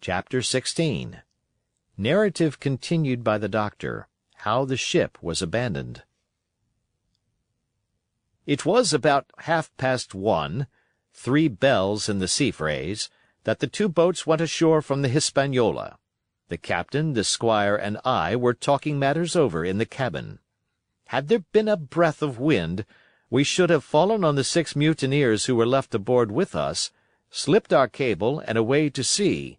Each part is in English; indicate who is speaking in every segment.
Speaker 1: Chapter 16 Narrative continued by the Doctor. How the Ship was Abandoned. It was about 1:30, 3 bells in the sea phrase, that the 2 boats went ashore from the Hispaniola. The captain, the squire, and I were talking matters over in the cabin. Had there been a breath of wind, we should have fallen on the 6 mutineers who were left aboard with us, slipped our cable, and away to sea.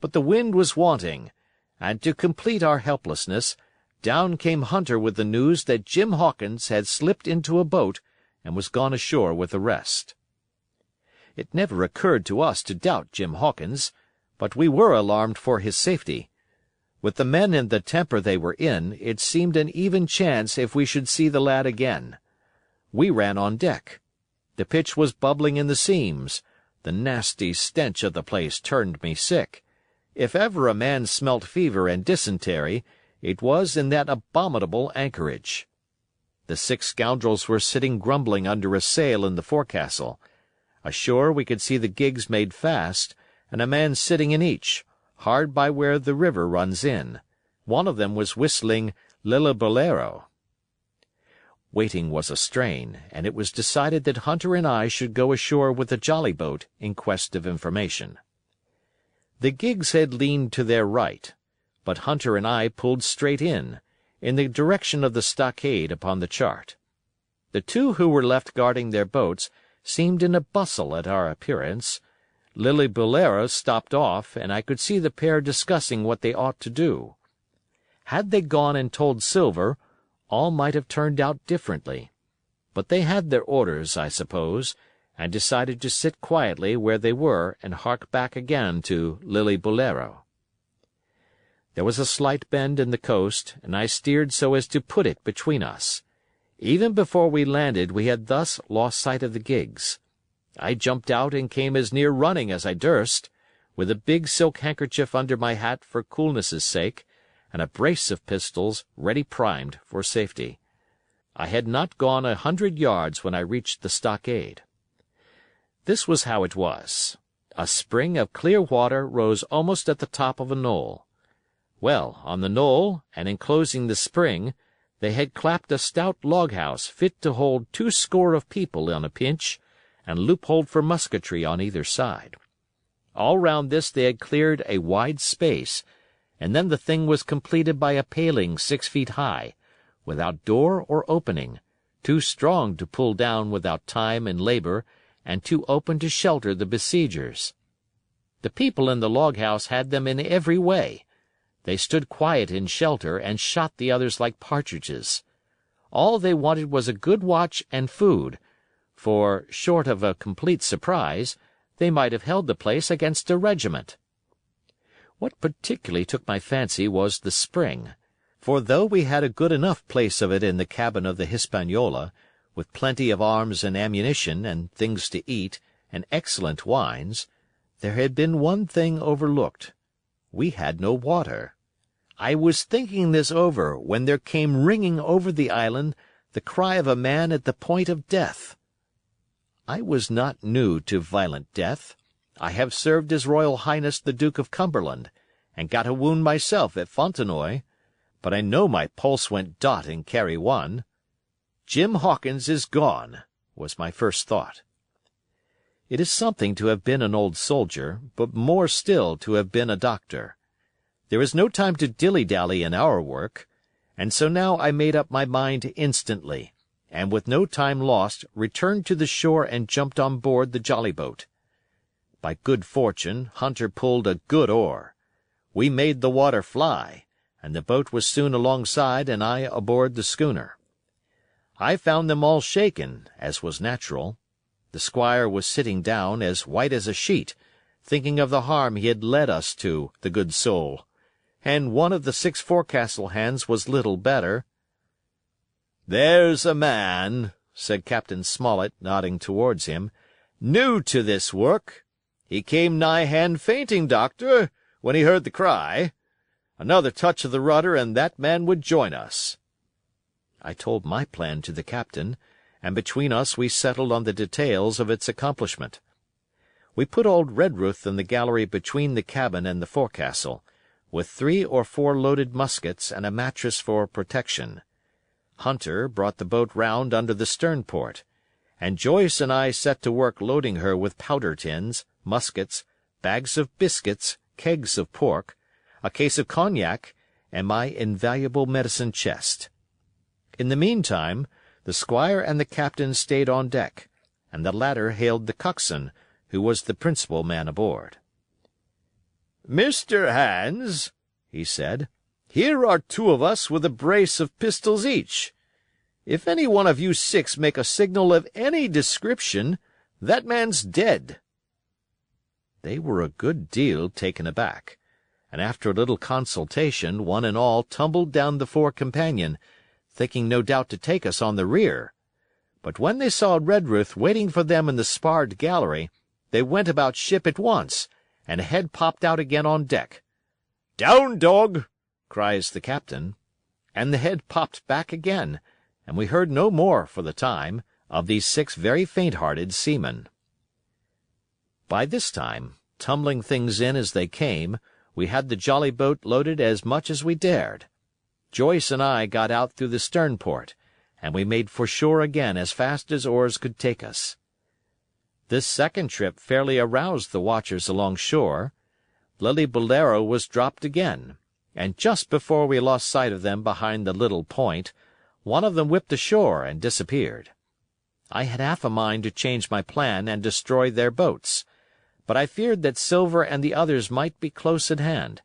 Speaker 1: But the wind was wanting, and to complete our helplessness, down came Hunter with the news that Jim Hawkins had slipped into a boat and was gone ashore with the rest. It never occurred to us to doubt Jim Hawkins, but we were alarmed for his safety. With the men in the temper they were in, it seemed an even chance if we should see the lad again. We ran on deck. The pitch was bubbling in the seams. The nasty stench of the place turned me sick. If ever a man smelt fever and dysentery, it was in that abominable anchorage. The 6 scoundrels were sitting grumbling under a sail in the forecastle. Ashore we could see the gigs made fast, and a man sitting in each, hard by where the river runs in. One of them was whistling Lillibullero. Waiting was a strain, and it was decided that Hunter and I should go ashore with the jolly boat in quest of information. The gigs had leaned to their right, but Hunter and I pulled straight in the direction of the stockade upon the chart. The 2 who were left guarding their boats seemed in a bustle at our appearance. Lillibullero stopped off, and I could see the pair discussing what they ought to do. Had they gone and told Silver, all might have turned out differently. But they had their orders, I suppose, and decided to sit quietly where they were and hark back again to Lillibullero. There was a slight bend in the coast, and I steered so as to put it between us. Even before we landed we had thus lost sight of the gigs. I jumped out and came as near running as I durst, with a big silk handkerchief under my hat for coolness' sake, and a brace of pistols ready primed for safety. I had not gone 100 yards when I reached the stockade. This was how it was. A spring of clear water rose almost at the top of a knoll. Well, on the knoll, and enclosing the spring, they had clapped a stout log-house fit to hold 20 of people on a pinch, and loopholed for musketry on either side. All round this they had cleared a wide space, and then the thing was completed by a paling 6 feet high, without door or opening, too strong to pull down without time and labor, and too open to shelter the besiegers. The people in the log-house had them in every way. They stood quiet in shelter and shot the others like partridges. All they wanted was a good watch and food, for, short of a complete surprise, they might have held the place against a regiment. What particularly took my fancy was the spring, for though we had a good enough place of it in the cabin of the Hispaniola, with plenty of arms and ammunition and things to eat, and excellent wines, there had been one thing overlooked. We had no water. I was thinking this over when there came ringing over the island the cry of a man at the point of death. I was not new to violent death. I have served His Royal Highness the Duke of Cumberland, and got a wound myself at Fontenoy, but I know my pulse went dot in Carry One. Jim Hawkins is gone, was my first thought. It is something to have been an old soldier, but more still to have been a doctor. There is no time to dilly-dally in our work, and so now I made up my mind instantly, and with no time lost returned to the shore and jumped on board the jolly boat. By good fortune, Hunter pulled a good oar. We made the water fly, and the boat was soon alongside and I aboard the schooner. I found them all shaken, as was natural. The squire was sitting down, as white as a sheet, thinking of the harm he had led us to, the good soul, and one of the 6 forecastle hands was little better. "There's a man," said Captain Smollett, nodding towards him, "new to this work. He came nigh hand fainting, Doctor, when he heard the cry. Another touch of the rudder, and that man would join us." I told my plan to the captain, and between us we settled on the details of its accomplishment. We put old Redruth in the gallery between the cabin and the forecastle, with 3 or 4 loaded muskets and a mattress for protection. Hunter brought the boat round under the stern port, and Joyce and I set to work loading her with powder tins, muskets, bags of biscuits, kegs of pork, a case of cognac, and my invaluable medicine chest. In the meantime, the squire and the captain stayed on deck, and the latter hailed the coxswain, who was the principal man aboard. "Mr. Hans," he said, "here are 2 of us with a brace of pistols each. If any one of you 6 make a signal of any description, that man's dead." They were a good deal taken aback, and after a little consultation one and all tumbled down the fore companion, thinking no doubt to take us on the rear. But when they saw Redruth waiting for them in the sparred gallery, they went about ship at once, and a head popped out again on deck. "Down, dog!" cries the captain, and the head popped back again, and we heard no more, for the time, of these 6 very faint-hearted seamen. By this time, tumbling things in as they came, we had the jolly boat loaded as much as we dared. Joyce and I got out through the stern port, and we made for shore again as fast as oars could take us. This second trip fairly aroused the watchers along shore. Lily Bolero was dropped again, and just before we lost sight of them behind the little point, one of them whipped ashore and disappeared. I had half a mind to change my plan and destroy their boats, but I feared that Silver and the others might be close at hand,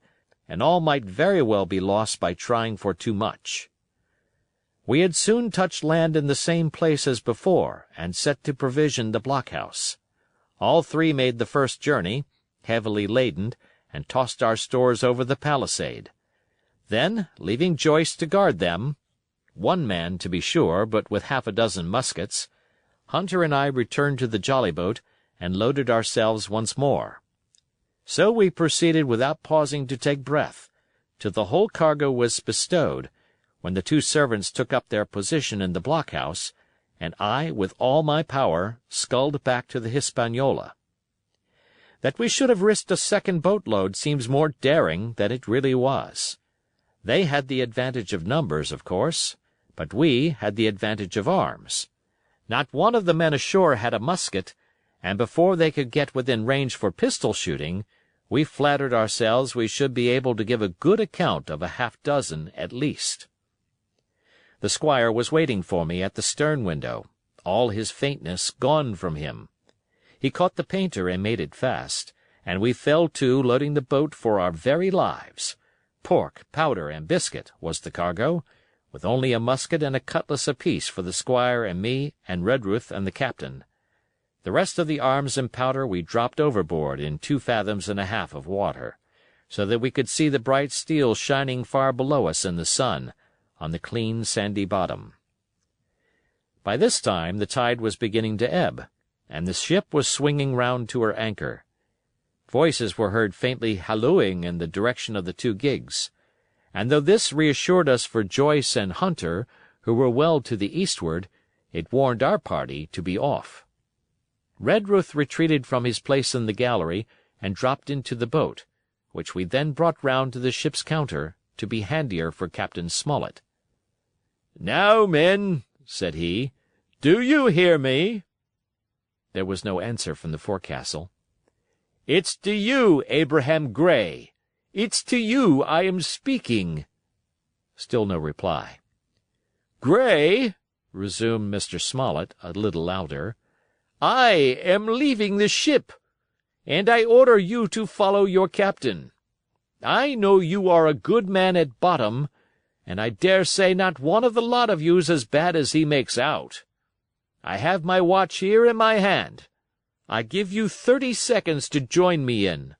Speaker 1: and all might very well be lost by trying for too much. We had soon touched land in the same place as before, and set to provision the blockhouse. All 3 made the first journey, heavily laden, and tossed our stores over the palisade. Then, leaving Joyce to guard them, 1 man to be sure, but with half a dozen muskets, Hunter and I returned to the jolly boat and loaded ourselves once more. So we proceeded without pausing to take breath, till the whole cargo was bestowed, when the 2 servants took up their position in the blockhouse, and I, with all my power, sculled back to the Hispaniola. That we should have risked a second boatload seems more daring than it really was. They had the advantage of numbers, of course, but we had the advantage of arms. Not one of the men ashore had a musket, and before they could get within range for pistol shooting, we flattered ourselves we should be able to give a good account of a half-dozen at least. The squire was waiting for me at the stern window, all his faintness gone from him. He caught the painter and made it fast, and we fell to loading the boat for our very lives. Pork, powder, and biscuit was the cargo, with only a musket and a cutlass apiece for the squire and me and Redruth and the captain. The rest of the arms and powder we dropped overboard in 2 fathoms and a half of water, so that we could see the bright steel shining far below us in the sun, on the clean sandy bottom. By this time the tide was beginning to ebb, and the ship was swinging round to her anchor. Voices were heard faintly hallooing in the direction of the 2 gigs, and though this reassured us for Joyce and Hunter, who were well to the eastward, it warned our party to be off. Redruth retreated from his place in the gallery and dropped into the boat, which we then brought round to the ship's counter to be handier for Captain Smollett. "Now, men," said he, "do you hear me?" There was no answer from the forecastle. "It's to you, Abraham Gray. It's to you I am speaking." Still no reply. "Gray," resumed Mr. Smollett, a little louder, "I am leaving the ship, and I order you to follow your captain. I know you are a good man at bottom, and I dare say not one of the lot of you's as bad as he makes out. I have my watch here in my hand. I give you 30 seconds to join me in."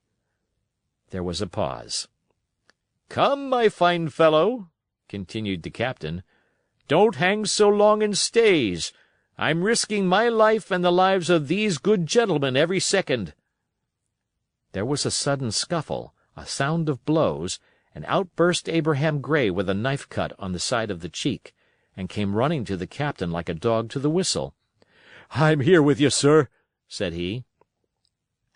Speaker 1: There was a pause. "Come, my fine fellow," continued the captain, "don't hang so long in stays. I'm risking my life and the lives of these good gentlemen every second." There was a sudden scuffle, a sound of blows, and out burst Abraham Gray with a knife cut on the side of the cheek, and came running to the captain like a dog to the whistle. "I'm here with you, sir," said he.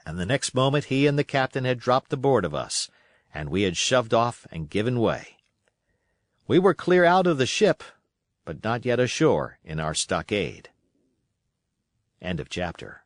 Speaker 1: and the next moment he and the captain had dropped aboard of us, and we had shoved off and given way. We were clear out of the ship, but not yet ashore in our stockade. End of chapter.